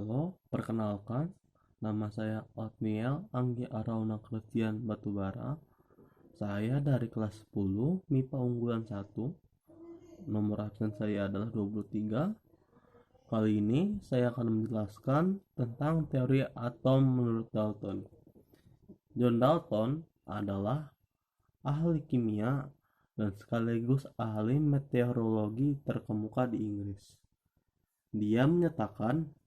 Halo, perkenalkan, nama saya Otniel Anggi Arauna Christian Batubara. Saya dari kelas 10 MIPA unggulan 1. Nomor absen saya adalah 23. Kali ini saya akan menjelaskan tentang teori atom menurut Dalton. John Dalton adalah ahli kimia dan sekaligus ahli meteorologi terkemuka di Inggris. Dia menyatakan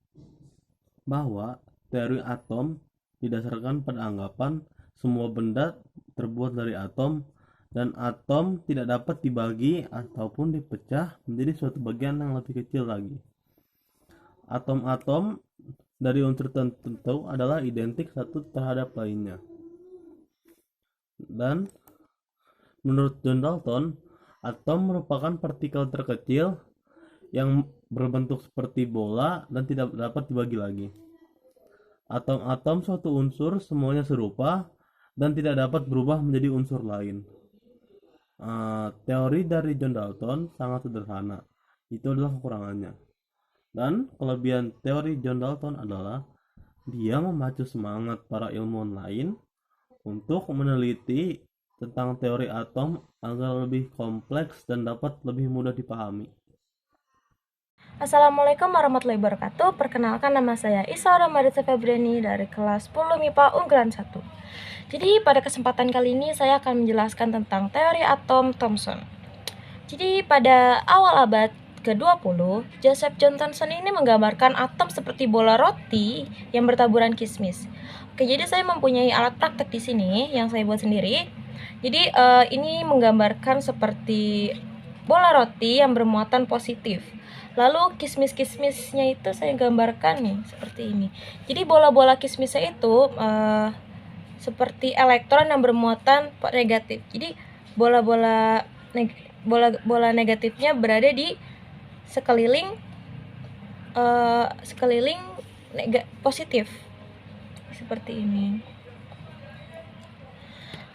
bahwa teori atom didasarkan pada anggapan semua benda terbuat dari atom dan atom tidak dapat dibagi ataupun dipecah menjadi suatu bagian yang lebih kecil lagi. Atom-atom dari unsur tertentu adalah identik satu terhadap lainnya. Dan menurut John Dalton, atom merupakan partikel terkecil yang berbentuk seperti bola dan tidak dapat dibagi lagi. Atom-atom suatu unsur semuanya serupa dan tidak dapat berubah menjadi unsur lain. Teori dari John Dalton sangat sederhana. Itu adalah kekurangannya. Dan kelebihan teori John Dalton adalah dia memacu semangat para ilmuwan lain untuk meneliti tentang teori atom agar lebih kompleks dan dapat lebih mudah dipahami. Assalamualaikum warahmatullahi wabarakatuh. Perkenalkan, nama saya Isa Ramadita Febriani dari kelas 10 MIPA unggulan 1. Jadi pada kesempatan kali ini saya akan menjelaskan tentang teori atom Thomson. Jadi pada awal abad ke-20, Joseph John Thomson ini menggambarkan atom seperti bola roti yang bertaburan kismis. Oke, jadi saya mempunyai alat praktek di sini yang saya buat sendiri. Jadi ini menggambarkan seperti bola roti yang bermuatan positif. Lalu kismis-kismisnya itu saya gambarkan nih seperti ini. Jadi bola-bola kismisnya itu seperti elektron yang bermuatan negatif. Jadi bola-bola bola negatifnya berada di sekeliling positif seperti ini.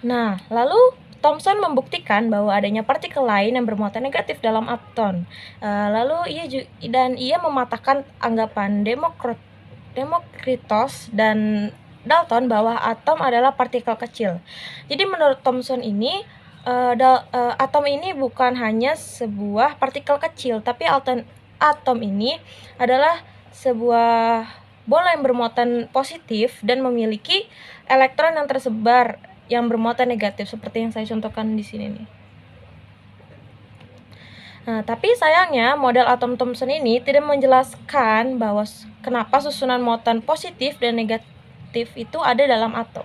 Nah, lalu Thomson membuktikan bahwa adanya partikel lain yang bermuatan negatif dalam atom. Ia mematahkan anggapan Demokritos dan Dalton bahwa atom adalah partikel kecil. Jadi menurut Thomson ini atom ini bukan hanya sebuah partikel kecil, tapi atom ini adalah sebuah bola yang bermuatan positif dan memiliki elektron yang tersebar yang bermuatan negatif seperti yang saya contohkan di sini nih. Nah, tapi sayangnya model atom Thomson ini tidak menjelaskan bahwa kenapa susunan muatan positif dan negatif itu ada dalam atom.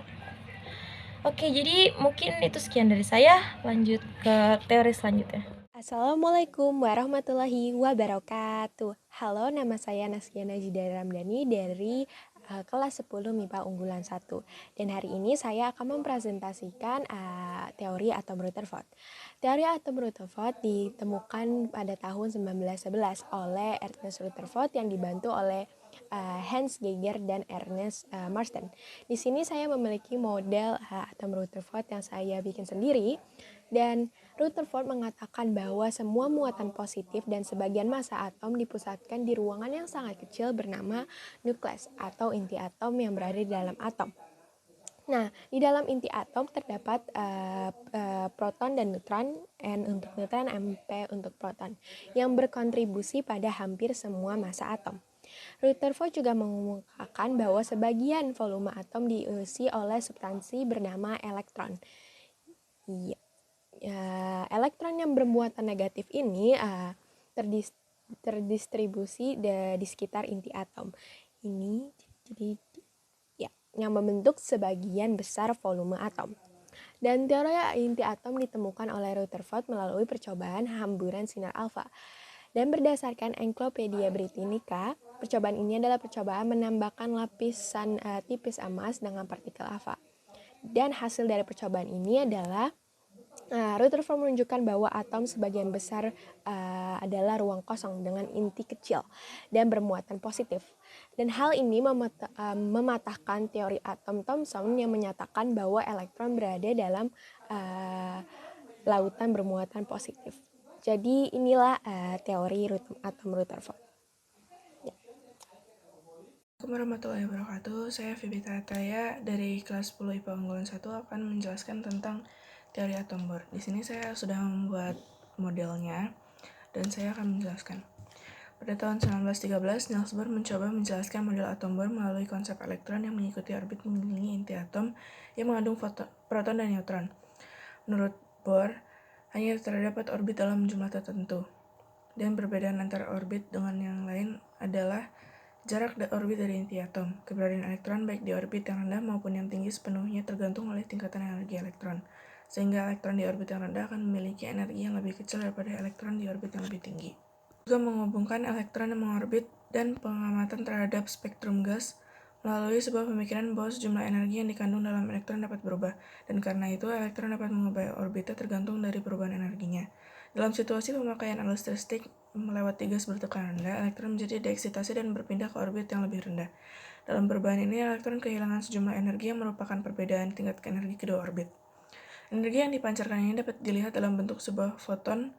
Oke, jadi mungkin itu sekian dari saya. Lanjut ke teori selanjutnya. Assalamualaikum warahmatullahi wabarakatuh. Halo, nama saya Naskia Najida Ramdhani dari kelas 10 MIPA unggulan 1. Dan hari ini saya akan mempresentasikan teori atom Rutherford. Teori atom Rutherford ditemukan pada tahun 1911 oleh Ernest Rutherford yang dibantu oleh Hans Geiger dan Ernest Marsden. Di sini saya memiliki model atom Rutherford yang saya bikin sendiri. Dan Rutherford mengatakan bahwa semua muatan positif dan sebagian massa atom dipusatkan di ruangan yang sangat kecil bernama nukleus atau inti atom yang berada di dalam atom. Nah, di dalam inti atom terdapat proton dan neutron, N untuk neutron, MP untuk proton, yang berkontribusi pada hampir semua massa atom. Rutherford juga mengungkapkan bahwa sebagian volume atom diisi oleh substansi bernama elektron. Elektron yang bermuatan negatif ini terdistribusi di sekitar inti atom ini, jadi yang membentuk sebagian besar volume atom. Dan teori inti atom ditemukan oleh Rutherford melalui percobaan hamburan sinar alfa. Dan berdasarkan Encyclopedia Britannica, percobaan ini adalah percobaan menambahkan lapisan tipis emas dengan partikel alfa. Dan hasil dari percobaan ini adalah Rutherford menunjukkan bahwa atom sebagian besar adalah ruang kosong dengan inti kecil dan bermuatan positif. Dan hal ini mematahkan teori atom Thomson yang menyatakan bahwa elektron berada dalam lautan bermuatan positif. Jadi inilah teori atom Rutherford. Assalamualaikum warahmatullahi wabarakatuh. Saya Fibita Ataya dari kelas 10 IPA Unggulan 1 akan menjelaskan tentang teori atom Bohr. Di sini saya sudah membuat modelnya dan saya akan menjelaskan. Pada tahun 1913, Niels Bohr mencoba menjelaskan model atom Bohr melalui konsep elektron yang mengikuti orbit mengelilingi inti atom yang mengandung proton dan neutron. Menurut Bohr, hanya terdapat orbit dalam jumlah tertentu. Dan perbedaan antara orbit dengan yang lain adalah jarak orbit dari inti atom. Keberadaan elektron baik di orbit yang rendah maupun yang tinggi sepenuhnya tergantung oleh tingkatan energi elektron. Sehingga elektron di orbit yang rendah akan memiliki energi yang lebih kecil daripada elektron di orbit yang lebih tinggi. Juga menghubungkan elektron yang mengorbit dan pengamatan terhadap spektrum gas melalui sebuah pemikiran bahwa sejumlah energi yang dikandung dalam elektron dapat berubah, dan karena itu elektron dapat mengubah orbitnya tergantung dari perubahan energinya. Dalam situasi pemakaian elektristik melewati gas bertekanan rendah, elektron menjadi dieksitasi dan berpindah ke orbit yang lebih rendah. Dalam perubahan ini, elektron kehilangan sejumlah energi yang merupakan perbedaan tingkat energi kedua orbit. Energi yang dipancarkan ini dapat dilihat dalam bentuk sebuah foton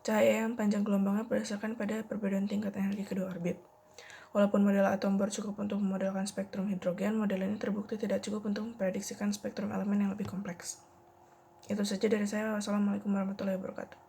cahaya yang panjang gelombangnya berdasarkan pada perbedaan tingkat energi kedua orbit. Walaupun model atom Bohr cukup untuk memodelkan spektrum hidrogen, model ini terbukti tidak cukup untuk memprediksikan spektrum elemen yang lebih kompleks. Itu saja dari saya. Wassalamualaikum warahmatullahi wabarakatuh.